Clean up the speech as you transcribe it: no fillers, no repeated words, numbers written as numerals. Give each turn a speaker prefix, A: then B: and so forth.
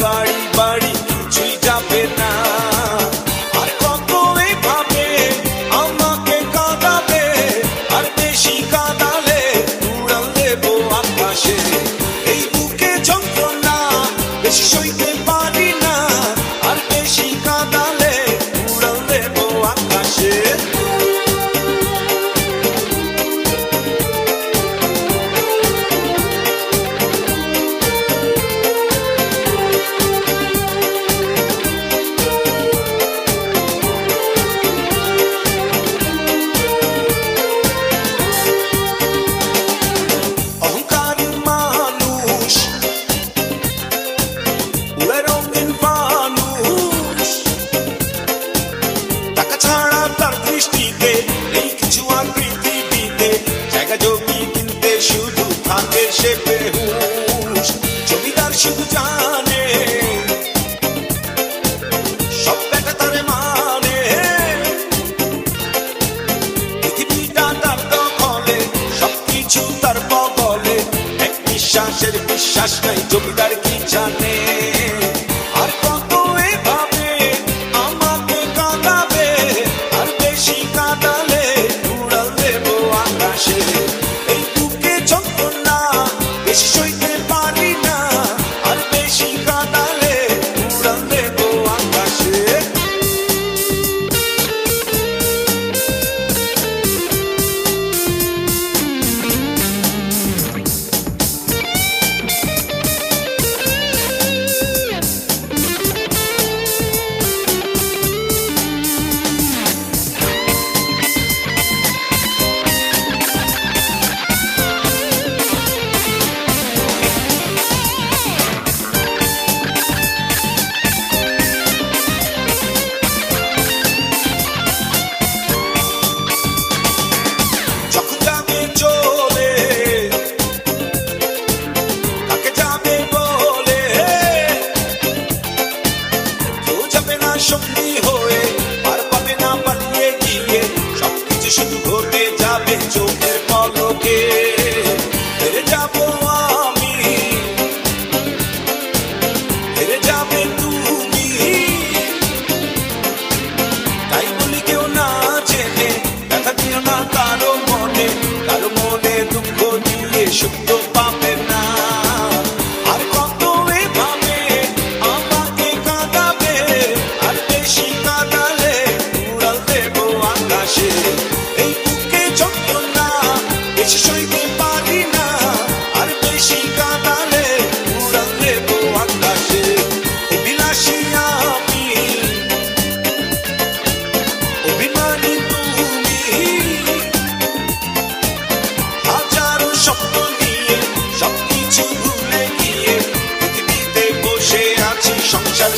A: বাড়ি বাড়ি কিছুই যাবে না। আর কত এভাবে আমাকে কাঁদাবে, আর বেশি কাঁদালে উড়াল দেব আকাশে। এই বুকে যন্ত্রণা বেশি সইতে পারি না, আর বেশি কাঁদালে উড়াল দেব আকাশে। অহংকারী মানুষ উড়ে রঙিন ফানুষ, টাকা ছাড়া তার দৃষ্টিতে নেই কিছু আর পৃথিবীতে। জায়গা জমি কিনতে শুধু থাকে সে বেহুশ। জমিদার শুধু জানে সব বেটা তারে মানে, পৃথিবীটা তার দখলে, সবকিছু তার বগলে। এক নিঃশ্বাসের বিশ্বাস নাই, জমিদার কি জানে। আর কত এভাবে আমাকে কাঁদাবে, আর বেশি কাঁদালে উড়াল দেব আকাশে। এই বুকে যন্ত্রণা বেশি সইতে পারি না, আর বেশি কাঁদালে উড়াল দেব আকাশে। যখন যাবে চলে কাকে যাবে বলে, কেউ যাবে না সঙ্গী হয়ে, পার পাবে না পালিয়ে গিয়ে। সবকিছু শুধু ঘটে যাবে চোখের পলকে। হেরে যাব আমি, হেরে যাবে তুমি, তাই বলি কেউ না জেনে ব্যথা দিও না কারো মনে। কারো মনে দুঃখ দিয়ে সুখ তো পাবে না। আর কত এভাবে আমাকে কাঁদাবে, আর বেশি কাঁদালে উড়াল দেব আকাশে। এই বুকে যন্ত্রণা বেশি সইতে পারি না, আর বেশি কাঁদালে উড়াল দেব আকাশে। অভিলাষী আমি, অভিমানী তুমি, হাজারো স্বপ্ন নিয়ে সবকিছু ভুলে গিয়ে পৃথিবীতে বসে আছি সংসার